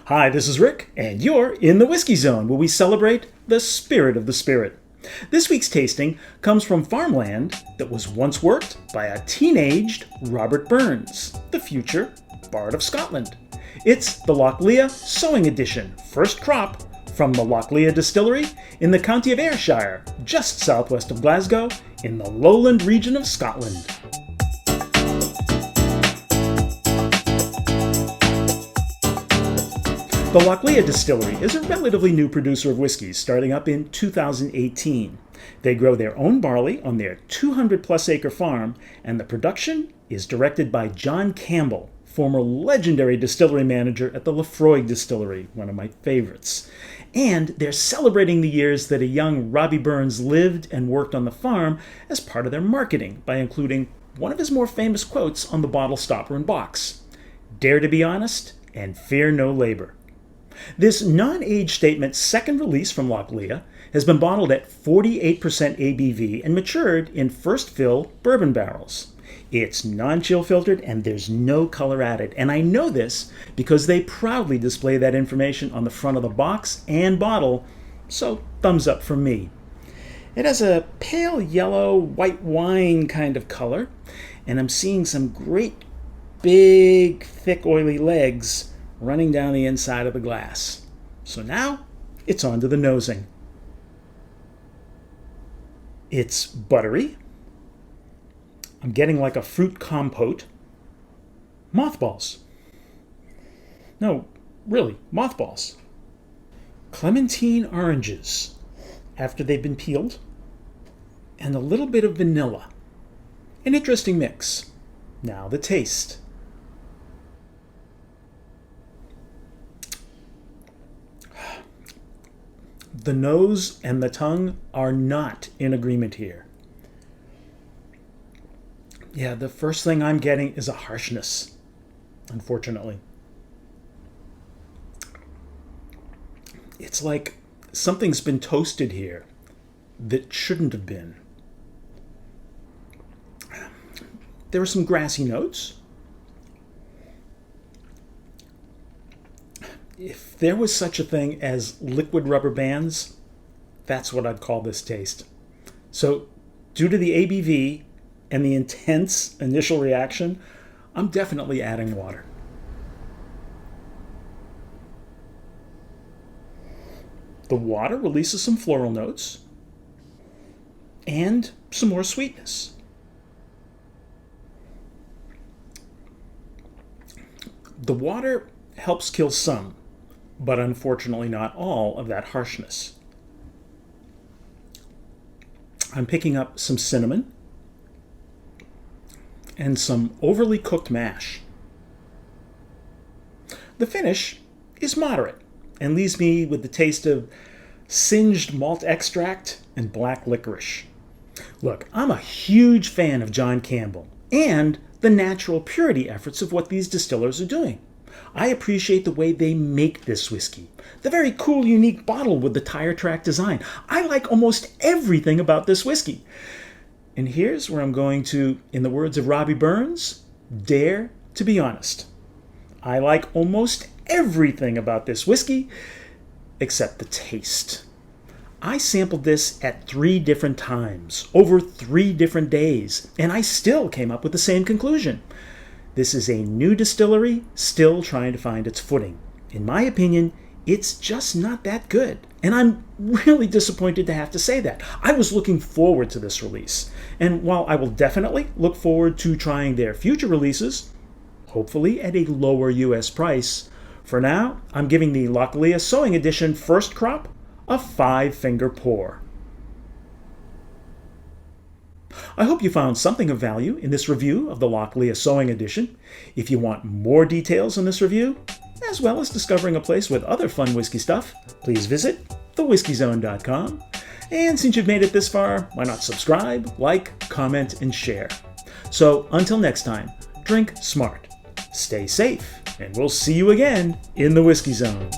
Hi, this is Rick, and you're in the Whiskey Zone, where we celebrate the spirit of the spirit. This week's tasting comes from farmland that was once worked by a teenaged Robert Burns, the future Bard of Scotland. It's the Loch Lea Sowing Edition, first crop from the Loch Lea Distillery in the county of Ayrshire, just southwest of Glasgow, in the lowland region of Scotland. The Loch Lea Distillery is a relatively new producer of whiskeys, starting up in 2018. They grow their own barley on their 200-plus acre farm, and the production is directed by John Campbell, former legendary distillery manager at the Laphroaig Distillery, one of my favorites. And they're celebrating the years that a young Robbie Burns lived and worked on the farm as part of their marketing by including one of his more famous quotes on the bottle stopper and box: "Dare to be honest and fear no labor." This non-age statement second release from Loch Lea has been bottled at 48% ABV and matured in first fill bourbon barrels. It's non-chill filtered and there's no color added. And I know this because they proudly display that information on the front of the box and bottle, so thumbs up from me. It has a pale yellow, white wine kind of color, and I'm seeing some great big, thick, oily legs running down the inside of the glass. So now, it's on to the nosing. It's buttery. I'm getting like a fruit compote. Mothballs. No, really, mothballs. Clementine oranges, after they've been peeled, and a little bit of vanilla. An interesting mix. Now the taste. The nose and the tongue are not in agreement here. Yeah, the first thing I'm getting is a harshness, unfortunately. It's like something's been toasted here that shouldn't have been. There are some grassy notes. If there was such a thing as liquid rubber bands, that's what I'd call this taste. So, due to the ABV and the intense initial reaction, I'm definitely adding water. The water releases some floral notes and some more sweetness. The water helps kill some, but unfortunately not all, of that harshness. I'm picking up some cinnamon and some overly cooked mash. The finish is moderate and leaves me with the taste of singed malt extract and black licorice. Look, I'm a huge fan of John Campbell and the natural purity efforts of what these distillers are doing. I appreciate the way they make this whiskey. The very cool, unique bottle with the tire track design. I like almost everything about this whiskey. And here's where I'm going to, in the words of Robbie Burns, dare to be honest. I like almost everything about this whiskey, except the taste. I sampled this at 3 different times, over 3 different days, and I still came up with the same conclusion. This is a new distillery still trying to find its footing. In my opinion, it's just not that good. And I'm really disappointed to have to say that. I was looking forward to this release. And while I will definitely look forward to trying their future releases, hopefully at a lower US price, for now, I'm giving the Loch Lea Sowing Edition first crop a 5-finger pour. I hope you found something of value in this review of the Loch Lea Sowing Edition. If you want more details on this review, as well as discovering a place with other fun whiskey stuff, please visit thewhiskeyzone.com. And since you've made it this far, why not subscribe, like, comment, and share. So until next time, drink smart, stay safe, and we'll see you again in the Whiskey Zone.